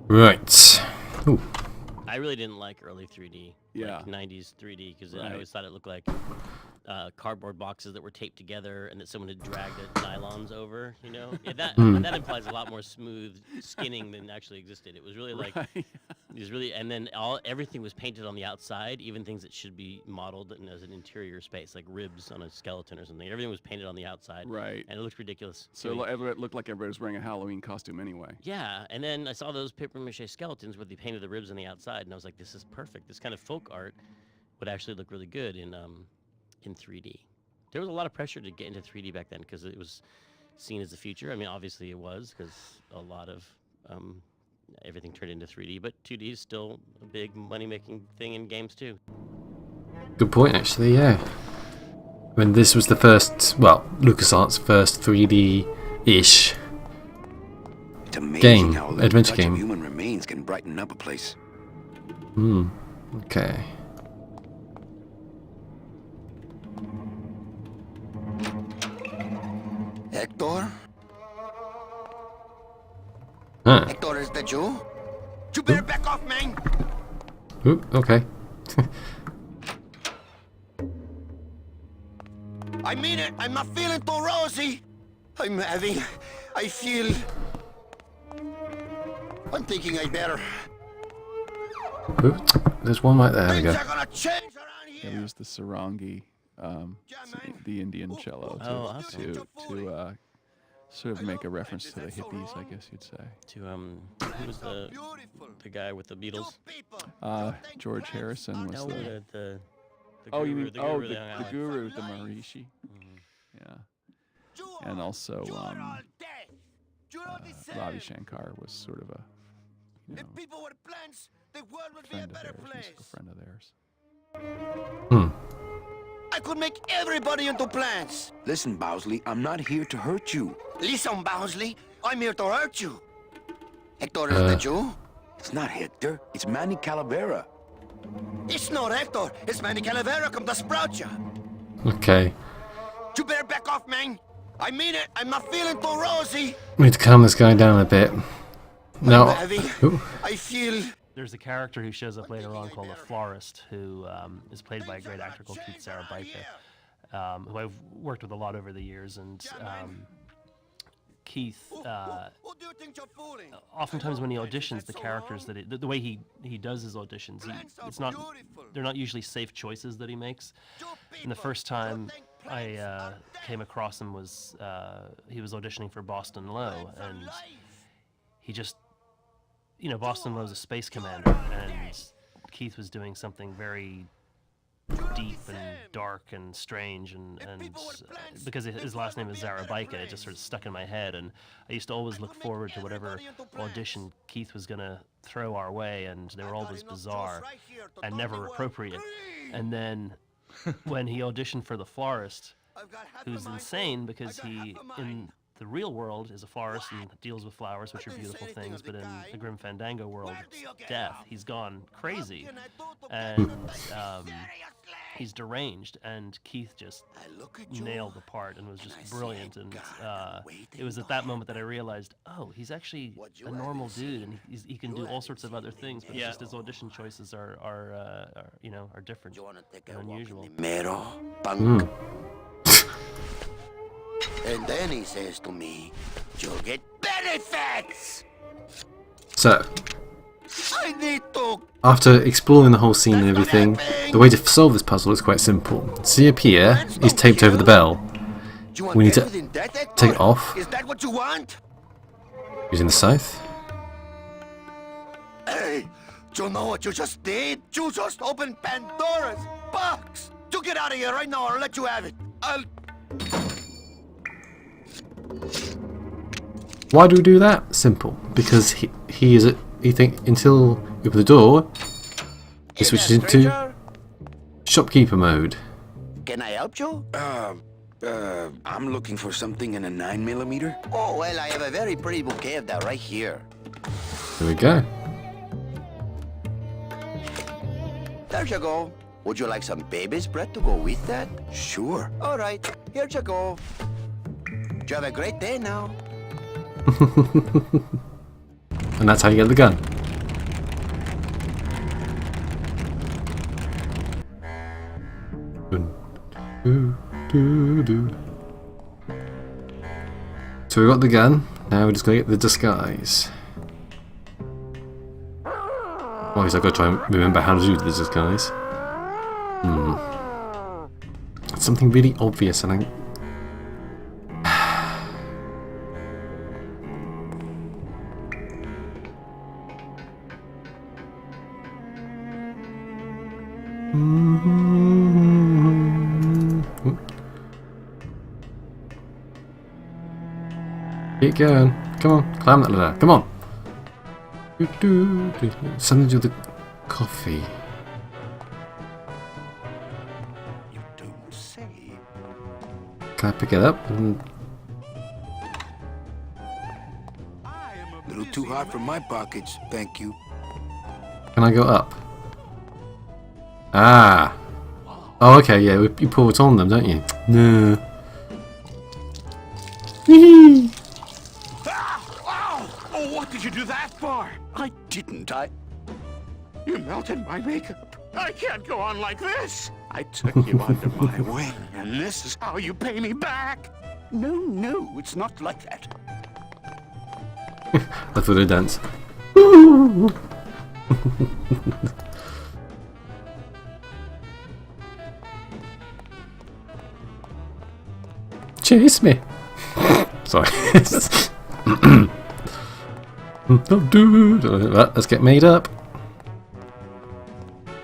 Right. Ooh. I really didn't like early 3D, Yeah. like 90s 3D, because Right. I always thought it looked like cardboard boxes that were taped together and that someone had dragged the nylons over, you know? Yeah, that implies a lot more smooth skinning than actually existed. It was really like, Right. it was really, and then everything was painted on the outside, even things that should be modeled as an interior space, like ribs on a skeleton or something. Everything was painted on the outside. Right. And it looked ridiculous. So it looked like everybody was wearing a Halloween costume anyway. Yeah, and then I saw those paper mache skeletons where they painted the ribs on the outside, and I was like, this is perfect. This kind of folk art would actually look really good in 3D. There was a lot of pressure to get into 3D back then because it was seen as the future. I mean, obviously it was, because a lot of everything turned into 3D, but 2D is still a big money-making thing in games too. Good point, actually, yeah. I mean, this was the first, well, LucasArts' first 3D-ish It's amazing game, how a little adventure touch of game. human remains can brighten up a place. Okay. Hector? Ah. Hector, is that you? You better back off, man! Ooh, okay. I mean it! I'm not feeling too rosy! I'm thinking I better. Ooh, there's one right there. There we Things go. are gonna change around Yeah, we here! used the sarangi, the Indian cello, Oh, okay. to sort of make a reference to the hippies, I guess you'd say. To who was the guy with the Beatles? George Harrison was No, the. the Oh, you guru, mean the guru the they hung out with. guru, the Maharishi? Yeah, and also Ravi Shankar was sort of a If people were plants, the world would be a friend of better theirs, place. musical friend of theirs. I could make everybody into plants. Listen, Bowsley, I'm not here to hurt you. Listen, Bowsley, I'm here to hurt you. Hector, is that you? It's not Hector. It's Manny Calavera. It's not Hector. It's Manny Calavera come to sprout you. Okay. You better back off, man. I mean it. I'm not feeling too rosy. We need to calm this guy down a bit. No. Ooh. I feel... There's a character who shows up later on called a florist, who is played by a great actor called Keith Sarabajka, who I've worked with a lot over the years. And Keith, oftentimes when he auditions, the characters that the way he does his auditions, they're not usually safe choices that he makes. And the first time I came across him was he was auditioning for Boston Low, and he just. You know, Boston Low's a space commander, and Keith was doing something very deep and dark and strange, and because his last name is Zarabajka, it just sort of stuck in my head, and I used to always look forward to whatever audition Keith was going to throw our way, and they were always bizarre and never appropriate. And then when he auditioned for the florist, who's insane because he, in the real world, is a florist and deals with flowers, which are beautiful things, but in the Grim Fandango world, it's death. He's gone crazy, and he's deranged, and Keith just nailed the part and was just brilliant, and it was at that moment that I realized, oh, he's actually a normal dude, and he can do all sorts of other things, but just his audition choices are different and unusual. And then he says to me, you'll get benefits! So, I need to... after exploring the whole scene and everything, the way to solve this puzzle is quite simple. See up here, is taped over the bell. We need to take it off Is that what you want? using the scythe. Hey, do you know what you just did? You just opened Pandora's box! You get out of here right now or I'll let you have it. Why do we do that? Simple. Because he think until we open the door, he switches into shopkeeper mode. Can I help you? I'm looking for something in a 9mm. Oh, well, I have a very pretty bouquet of that right here. There we go. There you go. Would you like some baby's breath to go with that? Sure. All right, here you go. You have a great day now. And that's how you get the gun. So we got the gun. Now we're just gonna get the disguise. Oh, I've got to try and remember how to do the disguise. It's something really obvious, and I. Keep going. Come on, climb that ladder. Come on. Something to do with the coffee. You don't say. Can I pick it up? A little too hot for my pockets, thank you. Can I go up? Ah. Oh, okay. Yeah, you pull it on them, don't you? No. Oh, what did you do that for? I didn't. You melted my makeup. I can't go on like this. I took you under my wing, and this is how you pay me back. No, it's not like that. That's what they dance. Chase me. Sorry. Don't do it. Let's get made up.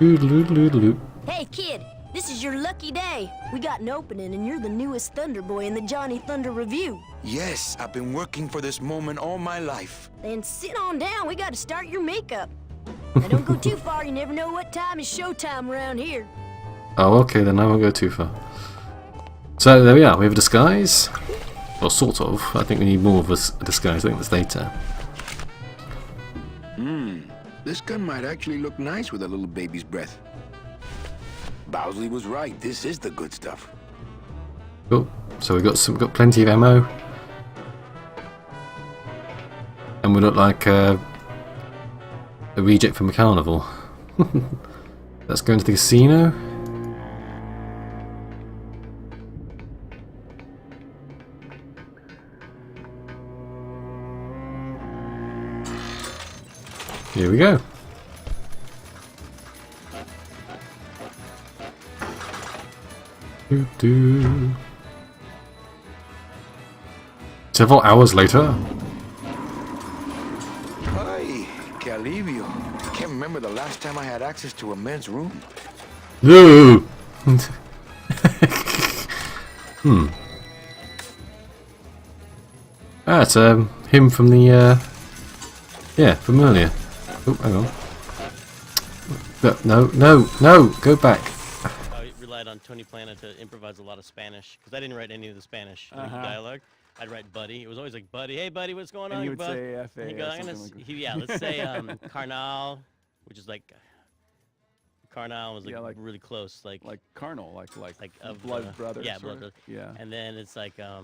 Hey kid, this is your lucky day. We got an opening and you're the newest Thunder Boy in the Johnny Thunder Review. Yes, I've been working for this moment all my life. Then sit on down, we gotta start your makeup. Now don't go too far, you never know what time is showtime around here. Oh, okay, then I won't go too far. So there we are, we have a disguise. Well, sort of. I think we need more of a disguise, I think that's later. This gun might actually look nice with a little baby's breath. Bowsley was right, this is the good stuff. Cool. So we've got plenty of ammo. And we look like a reject from a carnival. Let's go into the casino. Here we go. Several hours later. Ay, que alivio. I can't remember the last time I had access to a men's room. No. Ah, it's him from the yeah, from earlier. Oh, hang on. No, go back. I relied on Tony Plana to improvise a lot of Spanish because I didn't write any of the Spanish dialogue. I'd write buddy. It was always like, buddy, hey buddy, what's going on? And you would bud? say F.A. And he'd go, or I'm gonna, something like that. yeah, let's say carnal, which is like carnal was like, Yeah, like- really close, like carnal, like of blood brothers. Yeah, sort blood of? brothers. Yeah. And then it's like I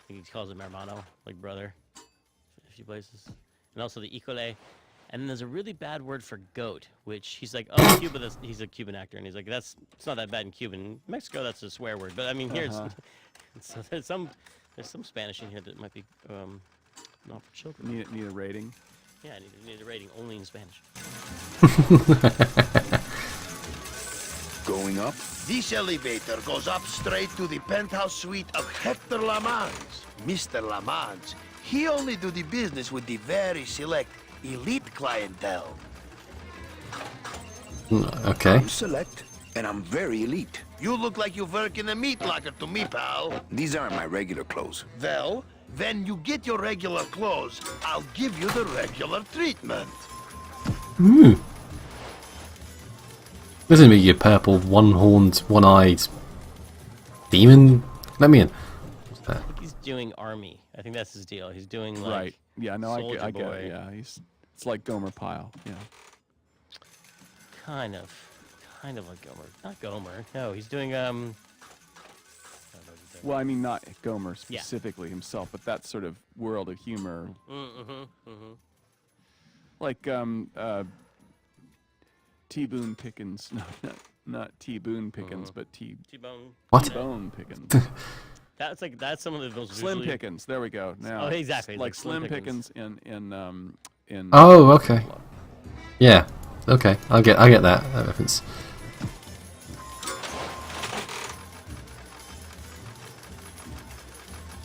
think he calls him hermano, like brother, a few places. And also the Icole. And then there's a really bad word for goat, which he's like, oh, Cuba, he's a Cuban actor, and he's like, it's not that bad in Cuban. In Mexico, that's a swear word. But I mean, here, so there's some Spanish in here that might be not for children. Need a rating. Yeah, I need a rating only in Spanish. Going up? This elevator goes up straight to the penthouse suite of Hector Lamans. Mr. Lamans, he only do the business with the very select elite clientele. Okay. I'm select, and I'm very elite. You look like you work in a meat locker to me, pal. These aren't my regular clothes. Well, when you get your regular clothes, I'll give you the regular treatment. Listen to me, you purple, one-horned, one-eyed demon. Let me in. What's that? I think he's doing army. I think that's his deal. He's doing like Right. Yeah. No, I Soldier get Boy. it. Yeah. It's like Gomer Pyle. Yeah. kind of like Gomer. Not Gomer. No, he's doing Well, I mean, not Gomer Yeah. specifically himself, but that sort of world of humor. Like T. Boone Pickens. No, Not T-Boone Pickens, but T-bone. What? T-Bone Pickens. That's some of those Slim visually- Pickens. There we go. Now. Oh, exactly, Like like Slim Slim Pickens in. Oh, okay. Yeah. Okay. I get that reference.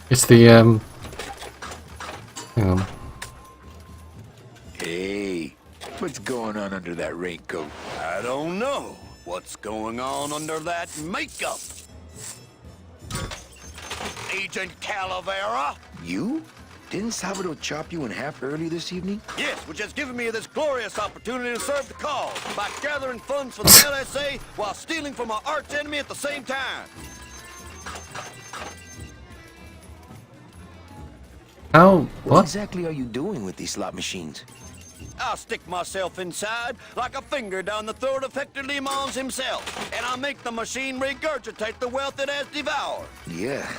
It's the hang on. Hey, what's going on under that raincoat? I don't know what's going on under that makeup. Agent Calavera? You? Didn't Salvador chop you in half early this evening? Yes, which has given me this glorious opportunity to serve the cause by gathering funds for the LSA while stealing from our arch enemy at the same time. How? What What? exactly are you doing with these slot machines? I'll stick myself inside like a finger down the throat of Hector Le Mans himself, and I'll make the machine regurgitate the wealth it has devoured. Yeah.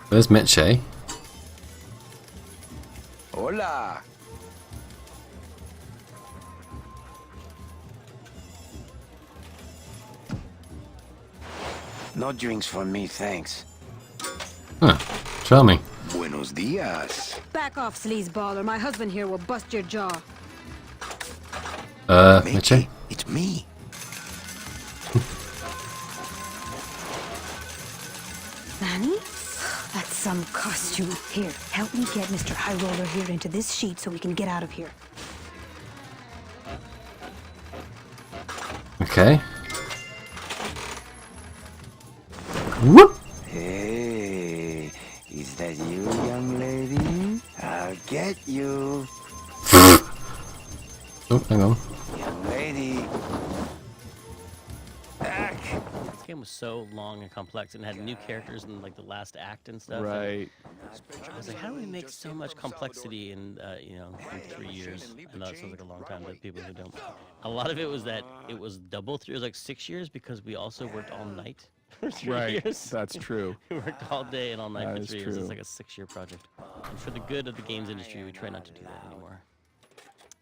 Where's Meche? Hola. No drinks for me, thanks. Huh. Charming. Buenos dias. Back off, sleazeball, or my husband here will bust your jaw. Meche? It's me. Manny? That's some costume. Here, help me get Mr. High Roller here into this sheet so we can get out of here. Okay. Whoop! Hey, is that you, young lady? I'll get you, Oh, hang on. young lady. Back. This game was so long and complex and had new characters in like the last act and stuff. and Right. I was like, how do we make so much complexity in in 3 years? I know that sounds like a long time, but people who don't. A lot of it was that it was double through. It was like 6 years because we also worked all night for 3 Right. years. That's true. We worked all day and all night That for is 3 years. It's true. like a 6-year project. And for the good of the games industry, we try not to do that anymore.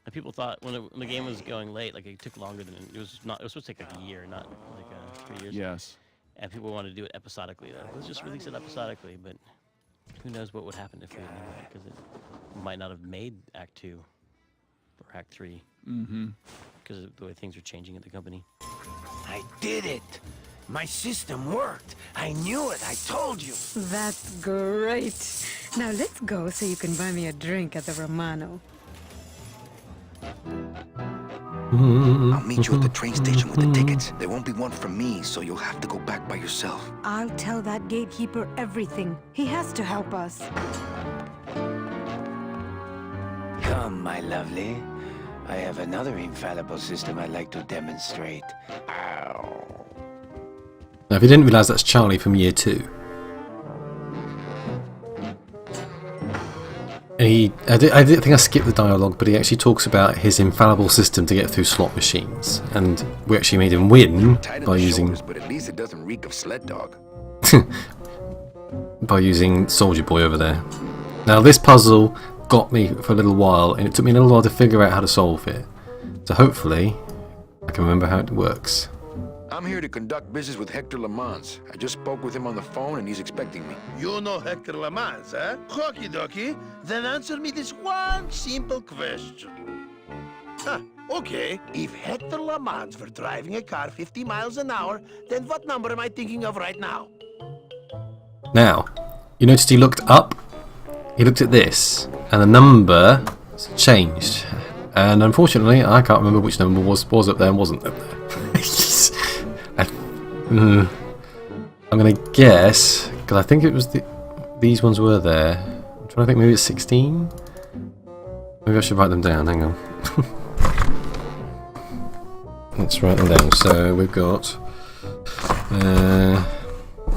And people thought when the game was going late, like it took longer than it was not. It was supposed to take like a year, not like 3 years. Yes. And people wanted to do it episodically. Though. Let's just release it episodically, but who knows what would happen if we didn't do that? Because it might not have made Act 2 or Act 3. Mm-hmm. Because of the way things are changing at the company. I did it. My system worked. I knew it. I told you. That's great. Now let's go so you can buy me a drink at the Romano. I'll meet you at the train station with the tickets. There won't be one from me, so you'll have to go back by yourself. I'll tell that gatekeeper everything. He has to help us. Come, my lovely. I have another infallible system I'd like to demonstrate. Ow. Now, if you didn't realise, that's Charlie from year 2. And I did think I skipped the dialogue, but he actually talks about his infallible system to get through slot machines, and we actually made him win by using but at least it doesn't reek of sled dog. Soldier Boy over there. Now, this puzzle got me for a little while, and it took me a little while to figure out how to solve it. So hopefully, I can remember how it works. I'm here to conduct business with Hector Le Mans. I just spoke with him on the phone and he's expecting me. You know Hector Le Mans, eh? Okie dokie. Then answer me this one simple question. Okay. If Hector Le Mans were driving a car 50 miles an hour, then what number am I thinking of right now? Now, you noticed he looked up, he looked at this, and the number changed. And unfortunately, I can't remember which number was up there and wasn't up there. I'm going to guess, because I think it was these ones were there. I'm trying to think, maybe it's 16? Maybe I should write them down, hang on. Let's write them down. So we've got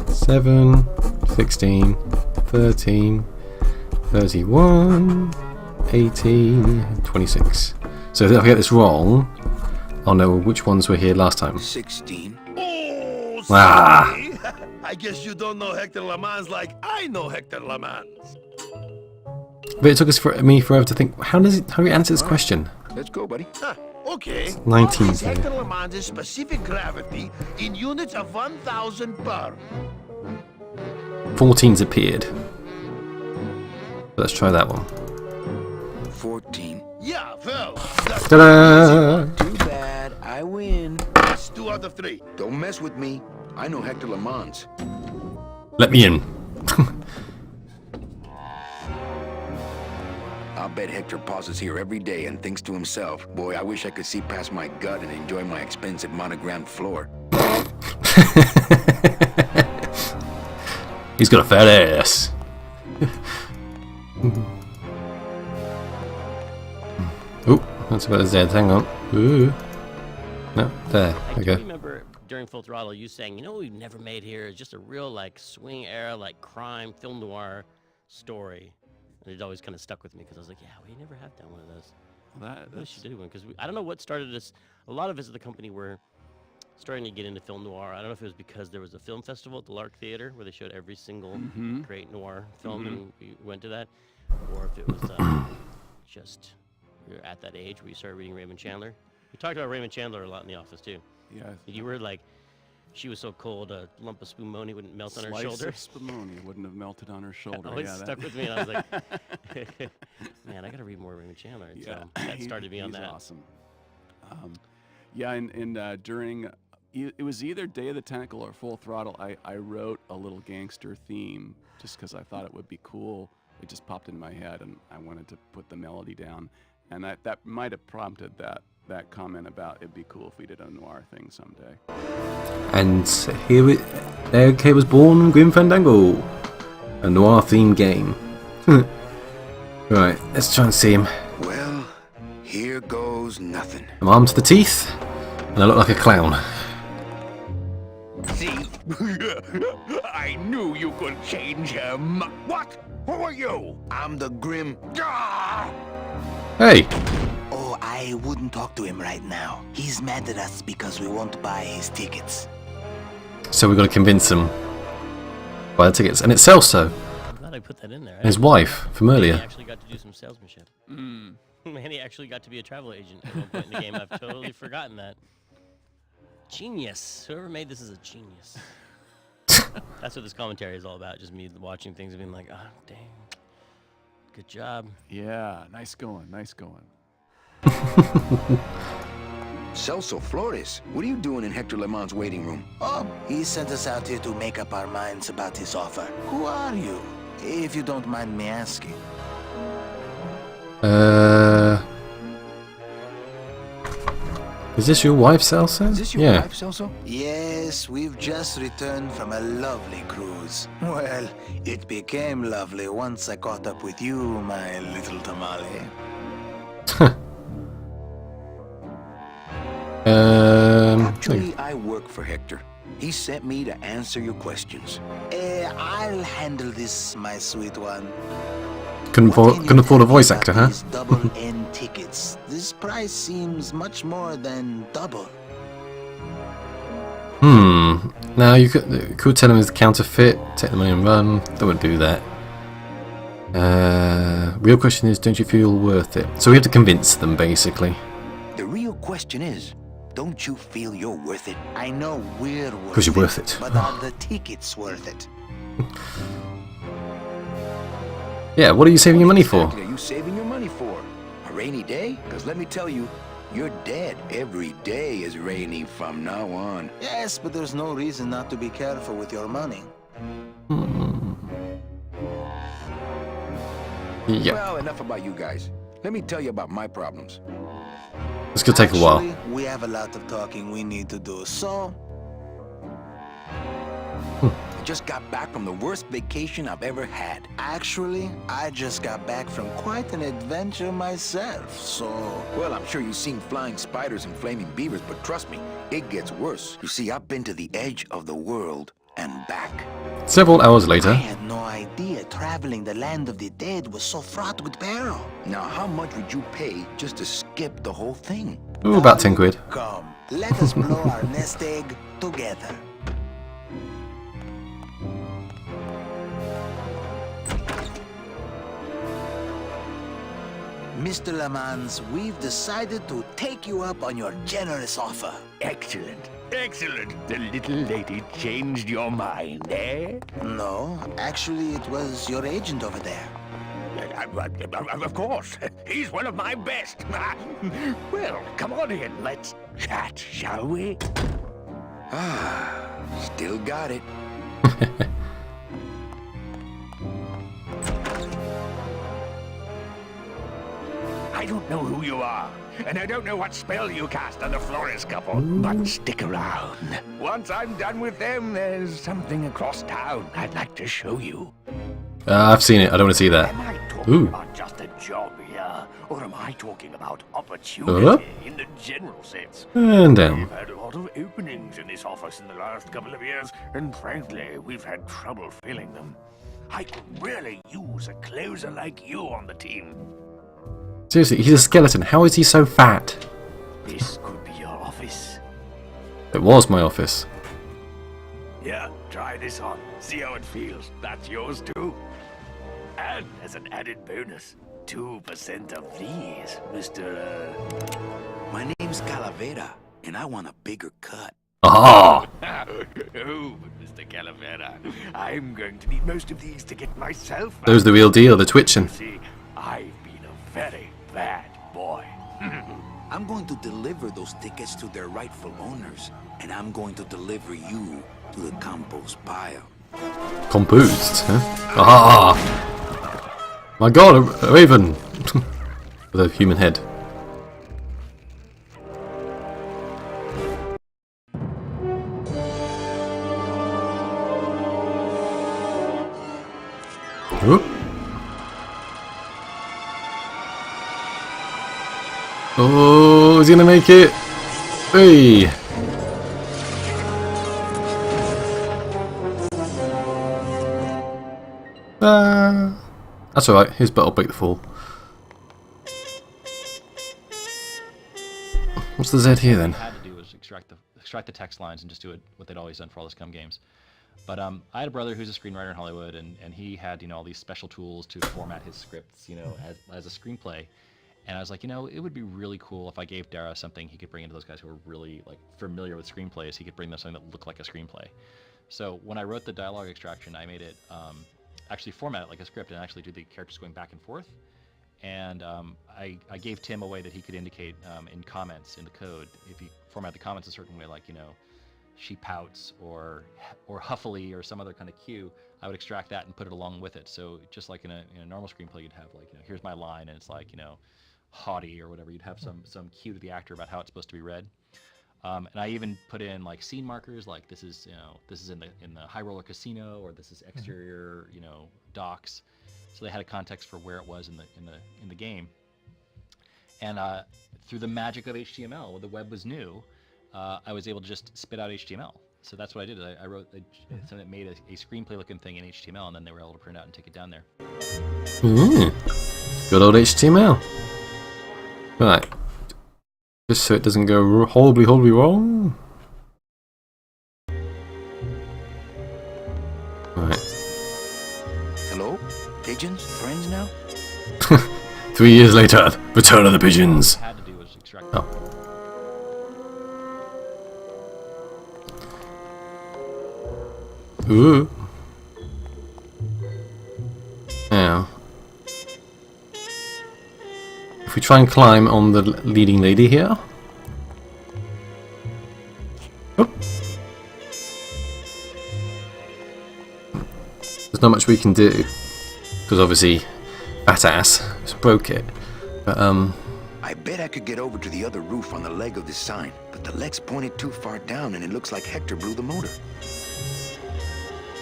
7, 16, 13, 31, 18, 26. So if I get this wrong, I'll know which ones were here last time. 16. Oh, Ah. sorry. I guess you don't know Hector Le Mans like I know Hector Le Mans. But it took me forever to think, how do you answer this question? Let's go, buddy. Okay. 19 What is today. Hector Le Mans' specific gravity in units of 1,000 per? 14's appeared. Let's try that one. 14. Yeah, well, that's Ta-da! Too bad. I win. 2 out of 3. Don't mess with me. I know Hector Le Mans. Let me in. I'll bet Hector pauses here every day and thinks to himself, boy, I wish I could see past my gut and enjoy my expensive monogrammed floor. He's got a fat ass. Oh, that's about Z. Hang on. Ooh. No, there. I There we do go. remember during Full Throttle you saying, you know what we've never made here is just a real like swing era, like crime, film noir story. And it always kind of stuck with me because I was like, yeah, we never have done one of those. Well, We that's should do one because I don't know what started this. A lot of us at the company were starting to get into film noir. I don't know if it was because there was a film festival at the Lark Theater where they showed every single great noir film and we went to that, or if it was just we were at that age where you started reading Raymond Chandler. We talked about Raymond Chandler a lot in the office too. yeah. You were like, she was so cold, a lump of spumoni wouldn't melt on her Slice shoulder. of spumoni wouldn't have melted on her shoulder. Always Yeah, stuck with me, and I was like, man, I gotta read more Raymond Chandler. And Yeah, so that started me on he's that. Awesome. Yeah, and during it was either Day of the Tentacle or Full Throttle. I wrote a little gangster theme just because I thought it would be cool. It just popped in my head, and I wanted to put the melody down, and that might have prompted that comment about it'd be cool if we did a noir thing someday. And there was born Grim Fandango, a noir-themed game. Right, let's try and see him. Well, here goes nothing. I'm armed to the teeth, and I look like a clown. See? I knew you could change him. What? Who are you? I'm the Grim. Ah! Hey! Oh, I wouldn't talk to him right now. He's mad at us because we won't buy his tickets. So we've got to convince him. Buy the tickets. And it's Celso, I'm glad I put that in there. and his wife, from Manny earlier. actually got to do some salesmanship. Manny actually got to be a travel agent at one point in the game. I've totally forgotten that. Genius. Whoever made this is a genius. That's what this commentary is all about. Just me watching things and being like, oh, dang. Good job. Yeah, nice going, nice going. Celso Flores, what are you doing in Hector Le Mans' waiting room? Oh, he sent us out here to make up our minds about his offer. Who are you, if you don't mind me asking? Is this your wife, Celso? Is this your Yeah. wife, Celso? Yes, we've just returned from a lovely cruise. Well, it became lovely once I caught up with you, my little tamale. Actually, I work for Hector. He sent me to answer your questions. I'll handle this, my sweet one. Couldn't afford a voice actor, huh? These double N tickets. This price seems much more than double. Now you could tell him it's counterfeit, take the money and run. They wouldn't do that. Real question is, don't you feel worth it? So we have to convince them, basically. The real question is, don't you feel you're worth it? I know we're worth it. 'Cause you're worth it. But are the tickets worth it? Yeah, what are you saving your money for? What are you saving your money for? A rainy day? Because let me tell you, you're dead. Every day is rainy from now on. Yes, but there's no reason not to be careful with your money. Yeah, Well, enough about you guys. Let me tell you about my problems. this could take a while. Actually, we have a lot of talking we need to do, so... I just got back from the worst vacation I've ever had. Actually, I just got back from quite an adventure myself, so... Well, I'm sure you've seen flying spiders and flaming beavers, but trust me, it gets worse. You see, I've been to the edge of the world and back. Several hours I later. had no idea traveling the land of the dead was so fraught with peril. Now, how much would you pay just to skip the whole thing? Ooh, about 10 quid. Come, let us blow our nest egg together. Mr. Le Mans, we've decided to take you up on your generous offer. Excellent. Excellent. The little lady changed your mind, eh? No, actually, it was your agent over there. Of course. He's one of my best. Well, come on in. Let's chat, shall we? Still got it. I don't know who you are, and I don't know what spell you cast on the Flores couple, but stick around. Once I'm done with them, there's something across town I'd like to show you. I've seen it. I don't want to see that. Am I talking Ooh. about just a job here, or am I talking about opportunity in the general sense? And down. We've had a lot of openings in this office in the last couple of years, and frankly, we've had trouble filling them. I could really use a closer like you on the team. Seriously, he's a skeleton. How is he so fat? This could be your office. It was my office. Yeah, try this on. See how it feels. That's yours too. And as an added bonus, 2% of these, Mr. My name's Calavera, and I want a bigger cut. Aha! Oh, Mr. Calavera, I'm going to need most of these to get myself out. Those the real deal. They're twitching. See, I've been a very bad boy. I'm going to deliver those tickets to their rightful owners, and I'm going to deliver you to the compost pile. Composed, huh? Aha! My god, a raven! With a human head. Whoop. Oh, is he gonna make it? Hey! That's alright, his butt will break the fall. What's the Z here then? What I had to do was extract the text lines and just do it what they'd always done for all the Scum games. But I had a brother who's a screenwriter in Hollywood, and he had, you know, all these special tools to format his scripts, you know, as a screenplay. And I was like, you know, it would be really cool if I gave Dara something he could bring into those guys who are really like familiar with screenplays. He could bring them something that looked like a screenplay. So when I wrote the dialogue extraction, I made it actually format it like a script and actually do the characters going back and forth. And I gave Tim a way that he could indicate in comments in the code, if you format the comments a certain way, like, you know, she pouts or huffily or some other kind of cue, I would extract that and put it along with it. So just like in a normal screenplay, you'd have like, you know, here's my line, and it's like, you know, haughty or whatever. You'd have some cue to the actor about how it's supposed to be read. And I even put in like scene markers, like this is, you know, this is in the High Roller Casino, or this is exterior, you know, docks. So they had a context for where it was in the game. And through the magic of HTML, when the web was new, I was able to just spit out HTML. So that's what I did. I wrote something that made a screenplay-looking thing in HTML, and then they were able to print out and take it down there. Good old HTML. Right. Just so it doesn't go horribly wrong. Right. Hello? Pigeons? Friends now? 3 years later, Return of the Pigeons. What I had to do was extract. Oh. Ooh. Now, if we try and climb on the leading lady here. Oh. There's not much we can do, because obviously fat ass just broke it. But I bet I could get over to the other roof on the leg of this sign, but the leg's pointed too far down and it looks like Hector blew the motor.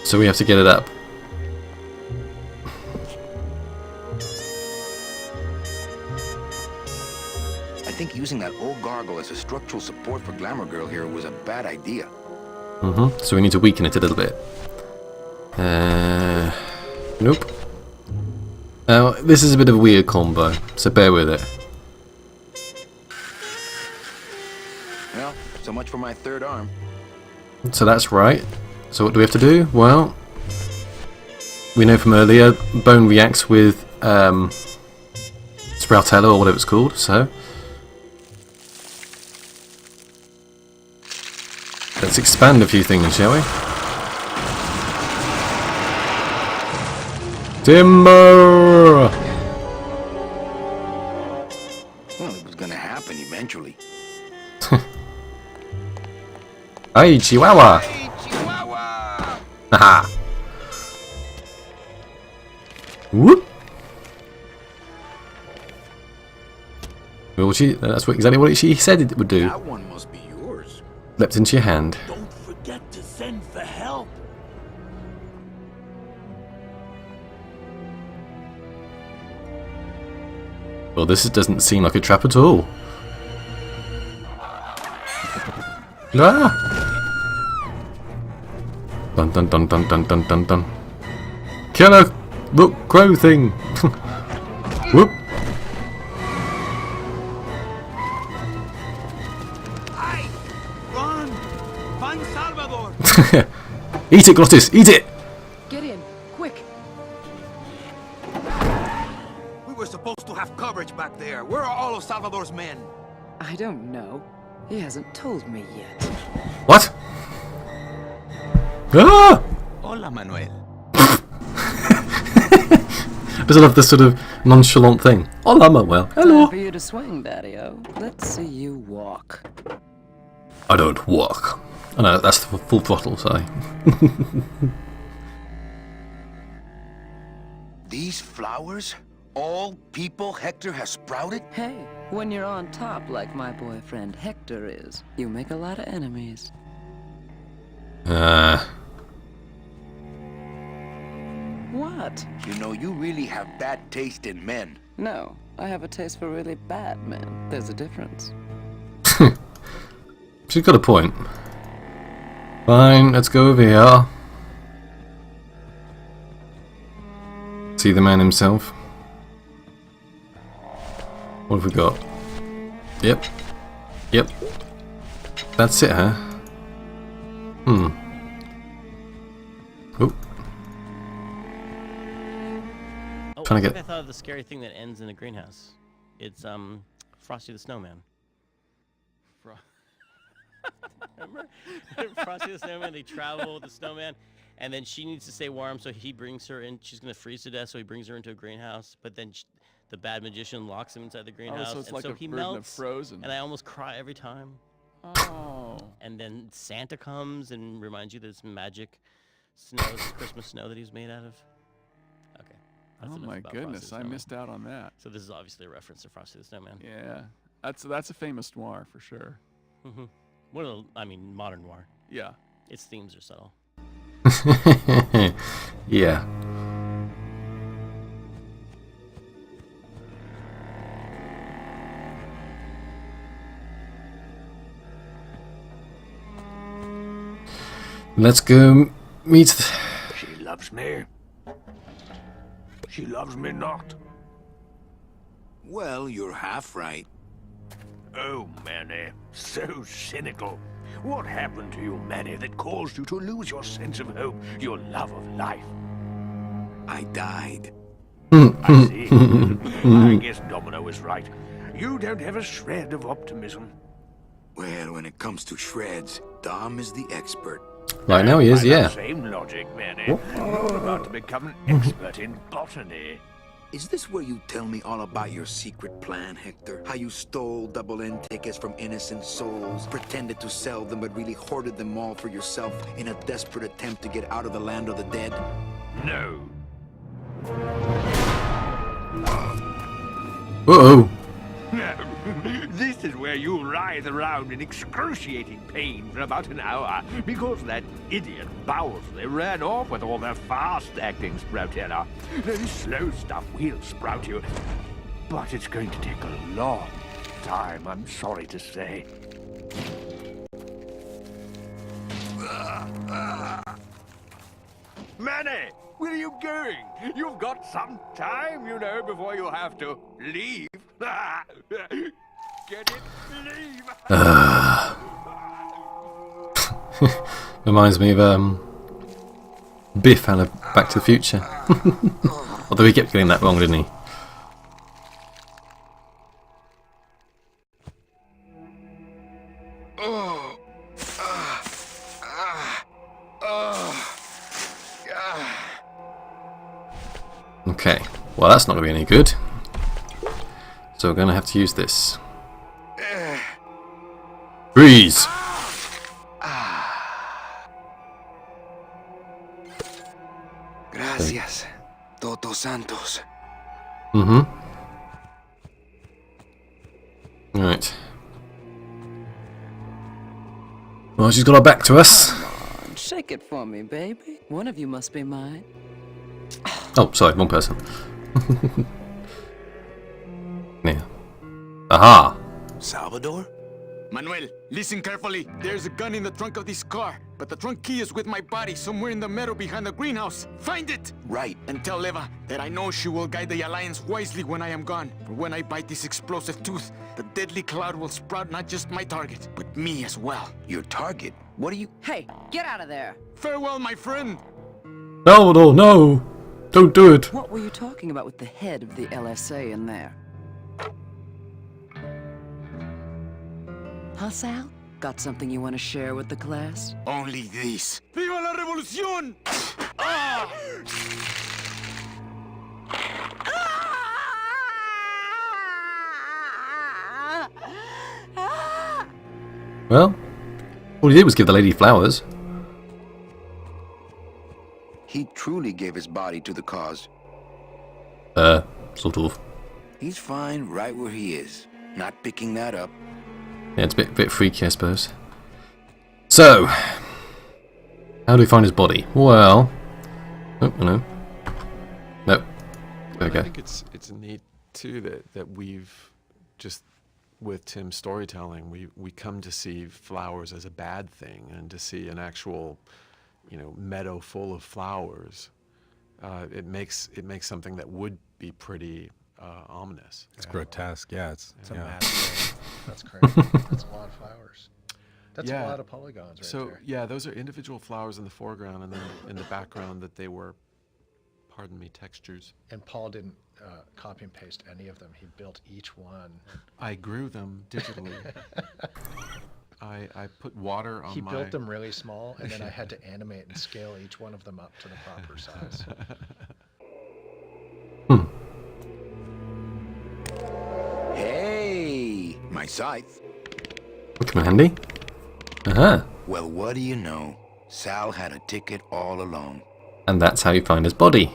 so we have to get it up. I think using that old gargle as a structural support for Glamour Girl here was a bad idea. So we need to weaken it a little bit. Nope. Now, this is a bit of a weird combo, so bear with it. Well, so much for my third arm. So that's right. So what do we have to do? Well, we know from earlier, bone reacts with Sproutella or whatever it's called, so Let's expand a few things, shall we? Timber! Well, it was gonna happen eventually. Hey, Chihuahua! Hey, Chihuahua! Haha! Whoop! Well, that's exactly what she said it would do. That one must be yours. Leapt into your hand. Don't forget to send for help. Well, this doesn't seem like a trap at all. Ah! Dun dun dun dun dun dun dun dun. Killer! Look, crow thing! Whoop! Hey, run! Find Salvador. Eat it, Glottis! Eat it! Get in, quick. We were supposed to have coverage back there. Where are all of Salvador's men? I don't know. He hasn't told me yet. What? Ah! Hola, Manuel. I just love this sort of nonchalant thing. Hola, Manuel. Hello. Time for you to swing, Daddy-O. Let's see you walk. I don't walk. Oh no, that's the full throttle, sorry. These flowers? All people Hector has sprouted? Hey, when you're on top like my boyfriend Hector is, you make a lot of enemies. What? You know, you really have bad taste in men. No, I have a taste for really bad men. There's a difference. She's got a point. Fine, let's go over here. See the man himself. What have we got? Yep. Yep. That's it, huh? Oop. Oh, Trying to I think get- I thought of the scary thing that ends in a greenhouse. It's Frosty the Snowman. Remember? Frosty the Snowman, they travel with the snowman, and then she needs to stay warm, so he brings her in. She's going to freeze to death, so he brings her into a greenhouse, but then the bad magician locks him inside the greenhouse, so it's and like so a he version of melts, Frozen. and I almost cry every time. Oh. And then Santa comes and reminds you that it's magic snow, it's Christmas snow that he's made out of. Okay. That's Oh enough my about Frosty goodness, the I Snowman. missed out on that. So this is obviously a reference to Frosty the Snowman. Yeah, that's a famous noir for sure. Mm-hmm. One of the, I mean, modern noir. Yeah. Its themes are subtle. Yeah. Let's go meet. She loves me. She loves me not. Well, you're half right. Oh, Manny, so cynical. What happened to you, Manny, that caused you to lose your sense of hope, your love of life? I died. I see. I guess Domino was right. You don't have a shred of optimism. Well, when it comes to shreds, Dom is the expert. Right now he is, By yeah. that same logic, Manny, you're about to become an expert in botany. Is this where you tell me all about your secret plan, Hector? How you stole double-end tickets from innocent souls, pretended to sell them but really hoarded them all for yourself in a desperate attempt to get out of the land of the dead? No. Uh-oh. This is where you writhe around in excruciating pain for about an hour because that idiot Bowsley ran off with all their fast-acting Sproutella. This slow stuff will sprout you, but it's going to take a long time, I'm sorry to say. Manny, where are you going? You've got some time, you know, before you have to leave. Get it? Leave! Reminds me of Biff and Back to the Future. Although he kept getting that wrong, didn't he? Okay, well that's not going to be any good. So we're going to have to use this. Freeze! Gracias, Toto Santos. Right. Well, she's got her back to us. Come on, shake it for me, baby. One of you must be mine. Oh, sorry, wrong person. Yeah. Aha! Salvador? Manuel, listen carefully. There's a gun in the trunk of this car, but the trunk key is with my body somewhere in the meadow behind the greenhouse. Find it! Right. And tell Eva that I know she will guide the Alliance wisely when I am gone. For when I bite this explosive tooth, the deadly cloud will sprout not just my target, but me as well. Your target? What do you... Hey, get out of there. Farewell, my friend. Salvador, no! Don't do it! What were you talking about with the head of the LSA in there? Huh, Sal? Got something you want to share with the class? Only this. Viva la revolución! Ah! Well, all he did was give the lady flowers. He truly gave his body to the cause. Sort of. He's fine right where he is. Not picking that up. Yeah, it's a bit freaky, I suppose. So, how do we find his body? Well, oh no, nope. There we go. I think it's neat too that we've just with Tim's storytelling we come to see flowers as a bad thing, and to see an actual, meadow full of flowers. It makes something that would be pretty ominous. It's grotesque. Yeah, it's a yeah. mad thing. That's crazy. That's a lot of flowers. That's a lot of polygons right so, there. yeah, those are individual flowers in the foreground, and then in the background that they were, pardon me, textures. And Paul didn't copy and paste any of them. He built each one. I grew them digitally. I put water on He my... built them really small, and then I had to animate and scale each one of them up to the proper size. Hey, my scythe. Come in handy. Aha. Well, what do you know? Sal had a ticket all along. And that's how you find his body.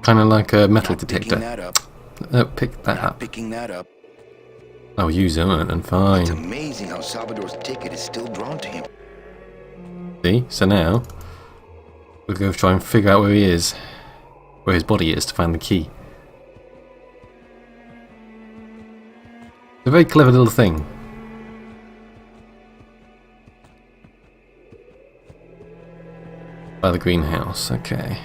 Kind of like a metal detector. That up. Pick that up. Picking that up. Oh, use it and fine. It's amazing how Salvador's ticket is still drawn to him. See? So now we'll go try and figure out where he is, where his body is, to find the key. It's a very clever little thing. By the greenhouse, okay.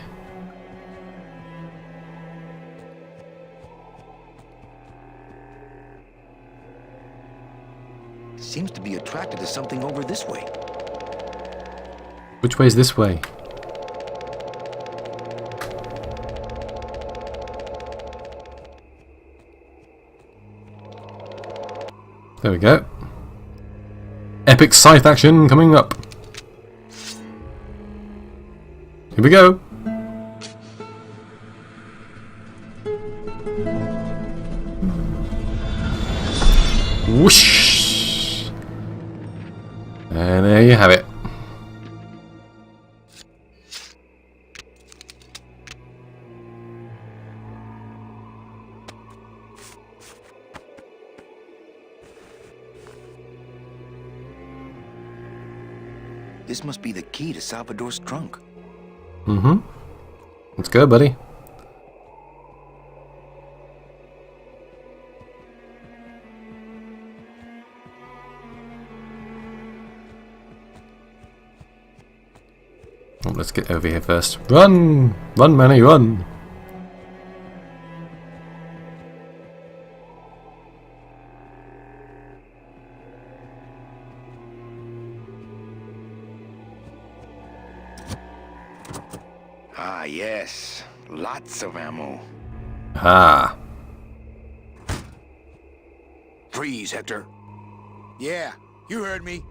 Seems to be attracted to something over this way. Which way is this way? There we go. Epic scythe action coming up. Here we go. Whoosh! And there you have it. This must be the key to Salvador's trunk. Mm-hmm. Let's go, buddy. Oh, let's get over here first. Run! Run, Manny, run! Ah, yes. Lots of ammo. Ah. Freeze, Hector. Yeah, you heard me.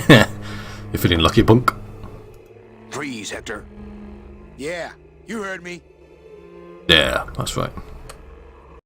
You're feeling lucky, punk. employees, Hector. Yeah, you heard me. Yeah, that's right.